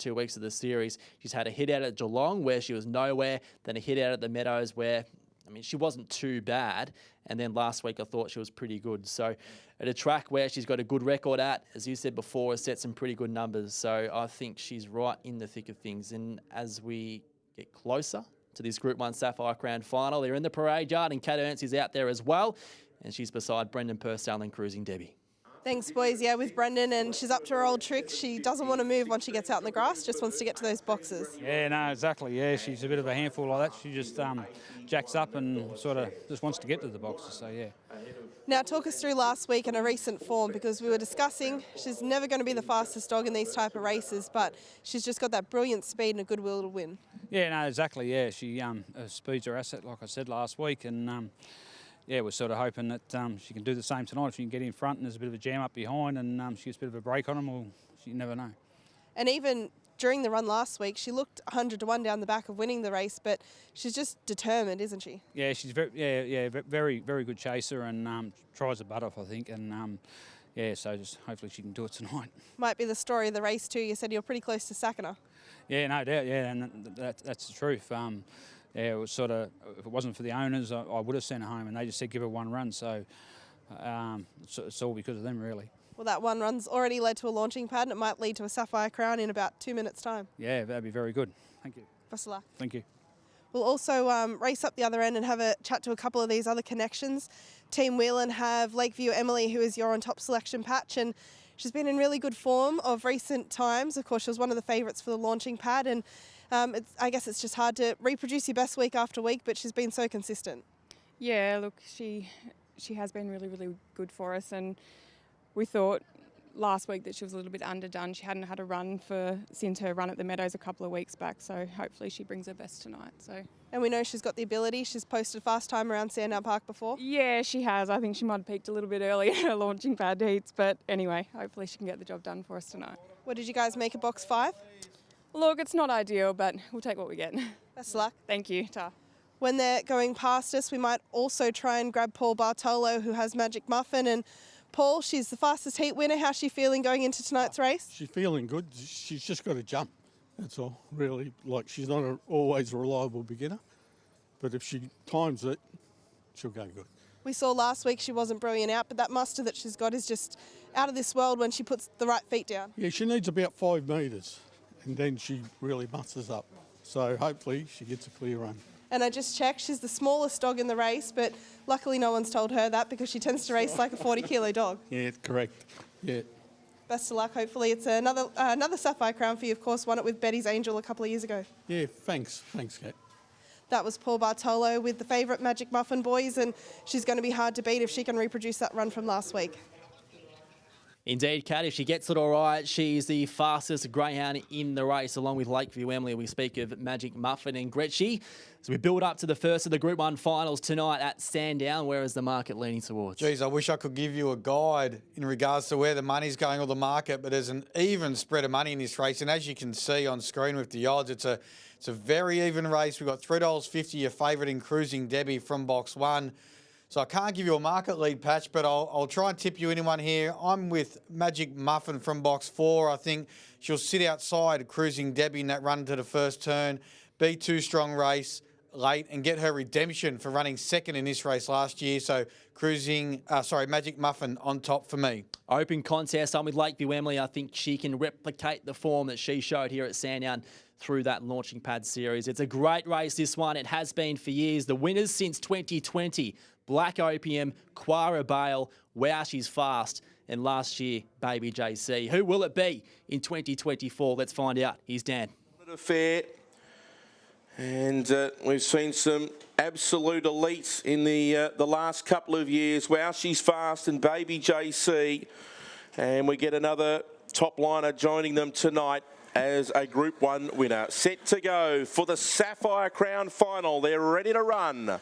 2 weeks of the series. She's had a hit out at Geelong where she was nowhere, then a hit out at the Meadows where, I mean, she wasn't too bad. And then last week I thought she was pretty good. So at a track where she's got a good record at, as you said before, has set some pretty good numbers. So I think she's right in the thick of things. And as we get closer to this Group 1 Sapphire Crown final, they're in the parade yard and Kat Ernst is out there as well. And she's beside Brendan Purcell and Cruising Debbie. Thanks, boys. Yeah, with Brendan, and she's up to her old tricks. She doesn't want to move once she gets out in the grass, just wants to get to those boxes. Yeah, no, exactly. Yeah, she's a bit of a handful like that. She just jacks up and sort of just wants to get to the boxes, so yeah. Now, talk us through last week and her recent form, because we were discussing she's never going to be the fastest dog in these type of races, but she's just got that brilliant speed and a good will to win. Yeah, no, exactly. Yeah, she speed's her asset, like I said last week, and yeah, we're sort of hoping that she can do the same tonight. If she can get in front and there's a bit of a jam up behind and she gets a bit of a break on them, well, you never know. And even during the run last week, she looked 100 to 1 down the back of winning the race, but she's just determined, isn't she? Yeah, she's very good chaser and tries her butt off, I think. And yeah, so just hopefully she can do it tonight. Might be the story of the race too. You said you're pretty close to sacking her. Yeah, no doubt. Yeah, and that's the truth. Yeah, it was sort of, if it wasn't for the owners, I would have sent her home, and they just said give her one run. So it's all because of them, really. Well, that one run's already led to a launching pad, and it might lead to a Sapphire Crown in about 2 minutes' time. Yeah, that'd be very good. Thank you. Best of luck. Thank you. We'll also race up the other end and have a chat to a couple of these other connections. Team Whelan have Lakeview Emily, who is your on top selection patch, and she's been in really good form of recent times. Of course, she was one of the favourites for the launching pad, and I guess it's just hard to reproduce your best week after week, but she's been so consistent. Yeah, look, she has been really, really good for us, and we thought last week that she was a little bit underdone. She hadn't had a run since her run at the Meadows a couple of weeks back, so hopefully she brings her best tonight. So. And we know she's got the ability. She's posted fast time around Sandown Park before. Yeah, she has. I think she might have peaked a little bit early in her launching pad heats, but anyway, hopefully she can get the job done for us tonight. What did you guys make of box 5? Look, it's not ideal, but we'll take what we get. Best of luck. Thank you. Ta. When they're going past us, we might also try and grab Paul Bartolo, who has Magic Muffin. And Paul, she's the fastest heat winner. How's she feeling going into tonight's race? She's feeling good. She's just got to jump. That's all, really. Like, she's not always a reliable beginner, but if she times it, she'll go good. We saw last week she wasn't brilliant out, but that muster that she's got is just out of this world when she puts the right feet down. Yeah, she needs about 5 metres, and then she really musters up. So hopefully she gets a clear run. And I just checked, she's the smallest dog in the race, but luckily no one's told her that because she tends to race like a 40-kilo dog. Yeah, correct. Yeah. Best of luck. Hopefully it's another Sapphire Crown for you. Of course, won it with Betty's Angel a couple of years ago. Yeah, thanks. Thanks, Kat. That was Paul Bartolo with the favourite Magic Muffin boys, and she's going to be hard to beat if she can reproduce that run from last week. Indeed, Kat, if she gets it all right, she's the fastest greyhound in the race, along with Lakeview Emily. We speak of Magic Muffin and Gretschy. So we build up to the first of the Group 1 finals tonight at Sandown. Where is the market leaning towards? Geez, I wish I could give you a guide in regards to where the money's going or the market, but there's an even spread of money in this race. And as you can see on screen with the odds, it's a very even race. We've got $3.50, your favourite in Cruising Debbie from box 1. So I can't give you a market lead patch, but I'll try and tip you anyone here. I'm with Magic Muffin from box 4. I think she'll sit outside Cruising Debbie in that run to the first turn, be too strong race late and get her redemption for running second in this race last year. So Magic Muffin on top for me. Open contest. I'm with Lakeview Emily. I think she can replicate the form that she showed here at Sandown through that launching pad series. It's a great race, this one. It has been for years. The winners since 2020, Black Opium, Quara Bale, Wow She's Fast, and last year, Baby JC. Who will it be in 2024? Let's find out. Here's Dan. Affair. And we've seen some absolute elites in the last couple of years. Wow She's Fast and Baby JC. And we get another top liner joining them tonight as a Group 1 winner. Set to go for the Sapphire Crown final. They're ready to run.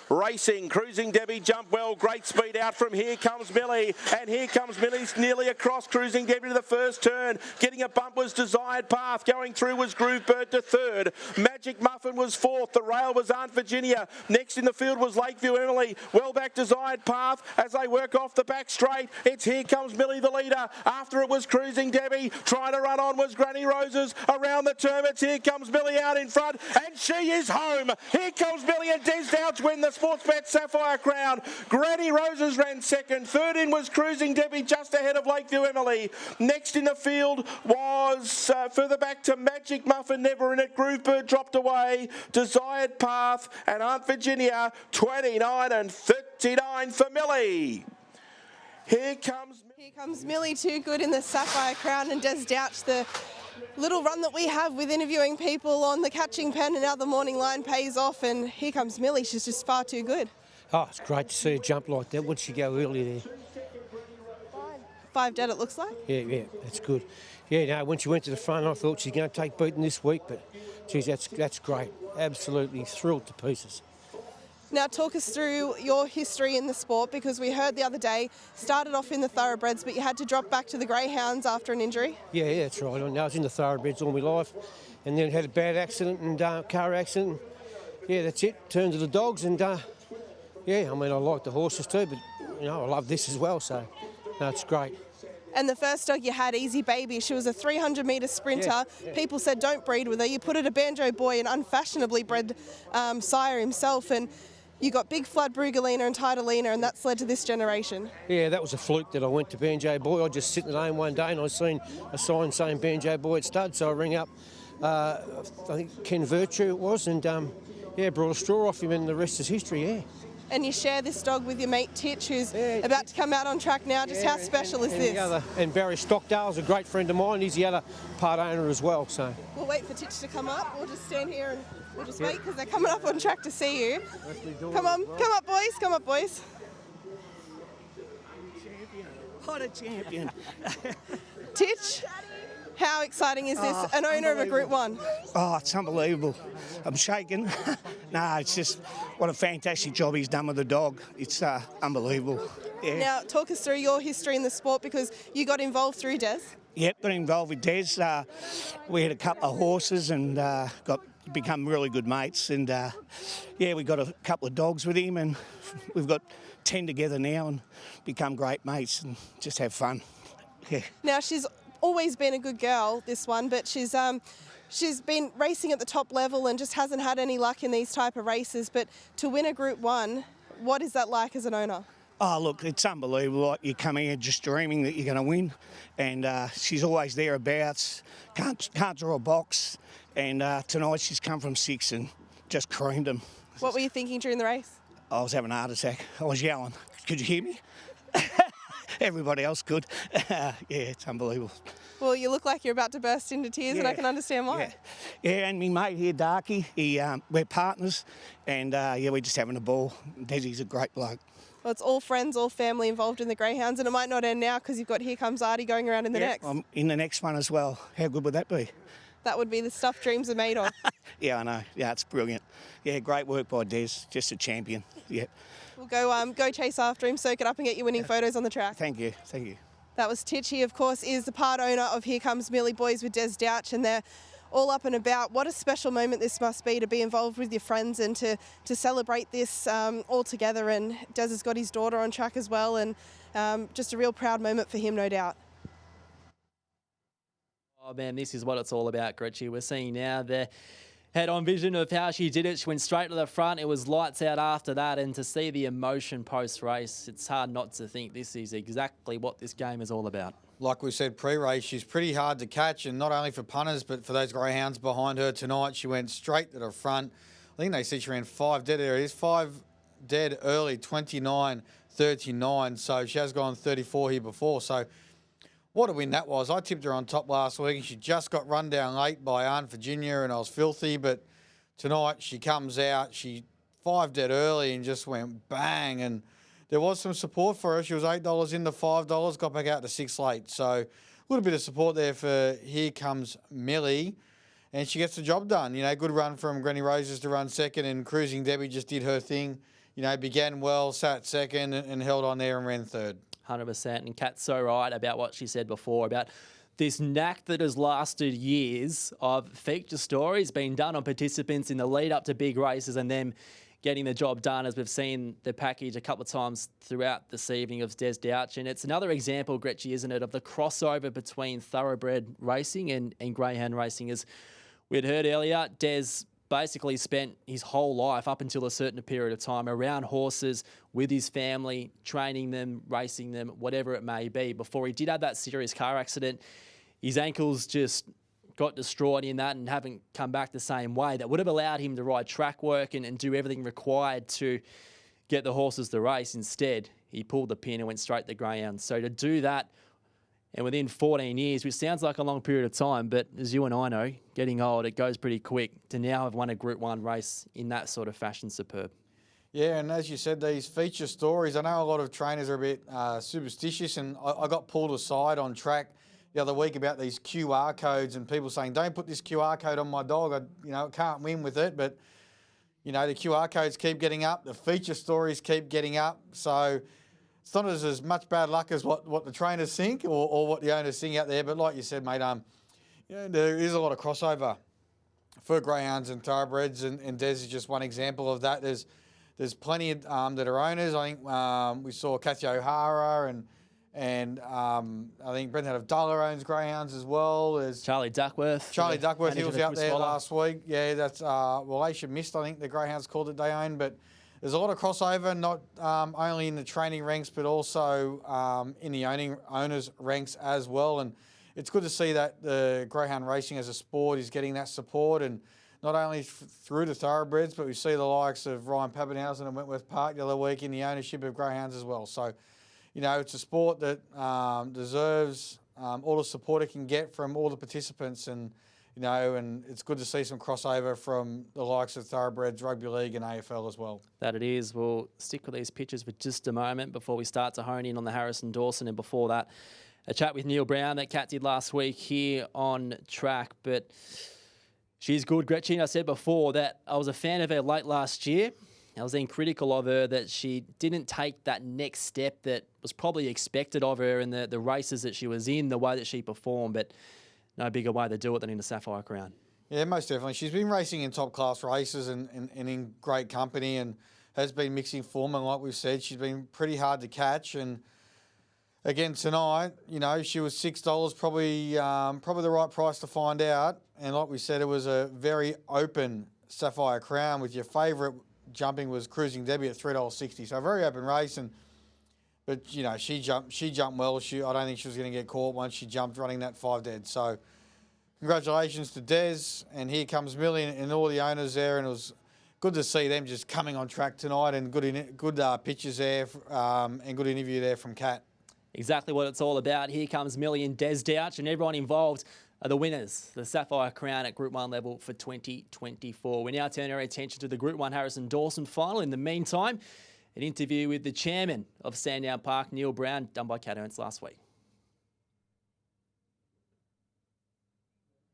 racing. Cruising Debbie jumped well. Great speed out from Here Comes Millie. And Here Comes Millie's nearly across Cruising Debbie to the first turn. Getting a bump was Desired Path. Going through was Groove Bird to third. Magic Muffin was fourth. The rail was Aunt Virginia. Next in the field was Lakeview Emily. Well back Desired Path as they work off the back straight. It's Here Comes Millie, the leader. After it was Cruising Debbie. Trying to run on was Granny Roses. Around the turn, it's Here Comes Millie out in front. And she is home. Here Comes Millie and Des Dowds win the Sportsbet Sapphire Crown. Granny Roses ran second. Third in was Cruising Debbie just ahead of Lakeview Emily. Next in the field was further back to Magic Muffin, never in it. Groove Bird dropped away. Desired Path and Aunt Virginia, 29 and 39 for Millie. Here comes Millie, too good in the Sapphire Crown, and Des Douch, the little run that we have with interviewing people on the catching pen and now the morning line pays off, and Here Comes Millie, she's just far too good. Oh, it's great to see her jump like that. Would she go earlier there? 5 dead it looks like. Yeah, that's good. Yeah, no, when she went to the front, I thought she's going to take beating this week, but geez, that's great. Absolutely thrilled to pieces. Now talk us through your history in the sport, because we heard the other day, started off in the thoroughbreds, but you had to drop back to the greyhounds after an injury. Yeah, that's right. I was in the thoroughbreds all my life, and then had a bad accident and car accident. Yeah, that's it. Turned to the dogs, and yeah, I mean, I like the horses too, but you know, I love this as well. So, no, it's great. And the first dog you had, Easy Baby, she was a 300-metre sprinter. Yeah. People said don't breed with her. You put it a Banjo Boy, an unfashionably bred sire himself, and you got Big Flood, Brugalina and Tidalina, and that's led to this generation. Yeah, that was a fluke that I went to Banjo Boy. I was just sitting at home one day and I seen a sign saying Banjo Boy at stud, so I rang up, I think Ken Virtue it was, and yeah, brought a straw off him, and the rest is history, yeah. And you share this dog with your mate Titch, who's about to come out on track now. Just how special is this? And Barry Stockdale's a great friend of mine. He's the other part owner as well. So we'll wait for Titch to come up. We'll just stand here and we'll just wait, because they're coming up on track to see you. Come on, come up, boys. Come up, boys. Champion. What a champion. Titch, how exciting is this? An owner of a Group 1. Oh, it's unbelievable. I'm shaking. No, it's just what a fantastic job he's done with the dog. It's unbelievable. Yeah. Now, talk us through your history in the sport, because you got involved through Des. Yep, got involved with Des. We had a couple of horses and become really good mates. And yeah, we got a couple of dogs with him, and we've got 10 together now and become great mates and just have fun. Yeah. Now, she's always been a good girl, this one, but she's been racing at the top level and just hasn't had any luck in these type of races. But to win a Group 1, what is that like as an owner? Oh, look, it's unbelievable. Like, you come here just dreaming that you're going to win, and she's always thereabouts, can't draw a box, and tonight she's come from 6 and just creamed them. What were you thinking during the race? I was having a heart attack. I was yelling. Could you hear me? Everybody else could. Yeah, it's unbelievable. Well, you look like you're about to burst into tears, and I can understand why. Yeah, and me mate here, Darky, we're partners, and yeah, we're just having a ball. Desi's a great bloke. Well, it's all friends, all family involved in the greyhounds, and it might not end now, because you've got Here Comes Artie going around in the next. I'm in the next one as well. How good would that be? That would be the stuff dreams are made of. Yeah, I know. Yeah, it's brilliant. Yeah, great work by Des. Just a champion. Yeah. We'll go chase after him, soak it up and get you winning photos on the track. Thank you. Thank you. That was Titch. He, of course, is the part owner of Here Comes Millie Boys with Des Douch, and they're all up and about. What a special moment this must be to be involved with your friends and to celebrate this all together. And Des has got his daughter on track as well, and just a real proud moment for him, no doubt. Oh man, this is what it's all about, Gretchen. We're seeing now the head-on vision of how she did it. She went straight to the front. It was lights out after that, and to see the emotion post-race, it's hard not to think this is exactly what this game is all about. Like we said pre-race, she's pretty hard to catch, and not only for punters, but for those greyhounds behind her tonight. She went straight to the front. I think they said she ran 5 dead. There it is, 5 dead early, 29.39. So she has gone 34 here before. So what a win that was. I tipped her on top last week, and she just got run down late by Aunt Virginia, and I was filthy. But tonight she comes out, she 5 dead early and just went bang. And there was some support for her. She was $8 into $5, got back out to 6 late. So a little bit of support there for Here Comes Millie. And she gets the job done. You know, good run from Granny Roses to run second, and Cruising Debbie just did her thing. began well, sat second and held on there and ran third. 100%. And Kat's so right about what she said before about this knack that has lasted years of feature stories being done on participants in the lead up to big races and them getting the job done, as we've seen the package a couple of times throughout this evening of Des Douch. And it's another example, Gretchen, isn't it, of the crossover between thoroughbred racing and greyhound racing. As we'd heard earlier, Des basically spent his whole life up until a certain period of time around horses with his family, training them, racing them, whatever it may be. Before he did have that serious car accident, his ankles just got destroyed in that and haven't come back the same way. That would have allowed him to ride track work and do everything required to get the horses to race. Instead, he pulled the pin and went straight to greyhound. So to do that, and within 14 years, which sounds like a long period of time, but as you and I know, getting old, it goes pretty quick. To now have won a Group 1 race in that sort of fashion, superb. Yeah, and as you said, these feature stories, I know a lot of trainers are a bit superstitious, and I got pulled aside on track the other week about these QR codes and people saying, don't put this QR code on my dog. I can't win with it. But, the QR codes keep getting up. The feature stories keep getting up. So it's not as much bad luck as what the trainers think or what the owners think out there. But like you said, mate, there is a lot of crossover for greyhounds and thoroughbreds, and Des is just one example of that. There's plenty that are owners. I think we saw Kathy O'Hara and I think Brendan Abdullah owns greyhounds as well. There's Charlie Duckworth. Charlie Duckworth, he was out there last week. Yeah, that's Asia missed, I think the greyhounds called it they own. But there's a lot of crossover, not only in the training ranks, but also in the owners' ranks as well. And it's good to see that the greyhound racing as a sport is getting that support, and not only through the thoroughbreds, but we see the likes of Ryan Pappenhausen and Wentworth Park the other week in the ownership of greyhounds as well. So, it's a sport that deserves all the support it can get from all the participants, and it's good to see some crossover from the likes of thoroughbreds, rugby league, and AFL as well. That it is. We'll stick with these pictures for just a moment before we start to hone in on the Harrison Dawson, and before that, a chat with Neil Brown that Kat did last week here on track. But she's good, Gretchen. I said before that I was a fan of her late last year. I was then critical of her that she didn't take that next step that was probably expected of her in the races that she was in, the way that she performed, but no bigger way to do it than in the Sapphire Crown. Yeah, most definitely. She's been racing in top-class races and in great company, and has been mixing form. And like we've said, she's been pretty hard to catch. And again tonight, she was $6, probably the right price to find out. And like we said, it was a very open Sapphire Crown with your favourite jumping was Cruising Debbie at $3.60. So a very open race, but she jumped well. I don't think she was going to get caught once she jumped running that 5 dead. So congratulations to Des, and here comes Millie and all the owners there, and it was good to see them just coming on track tonight, and good pictures there and good interview there from Kat. Exactly what it's all about. Here comes Millie and Des Douch, and everyone involved are the winners, the Sapphire Crown at Group 1 level for 2024. We now turn our attention to the Group 1 Harrison Dawson final. In the meantime, an interview with the chairman of Sandown Park, Neil Brown, done by Kat Ernst last week.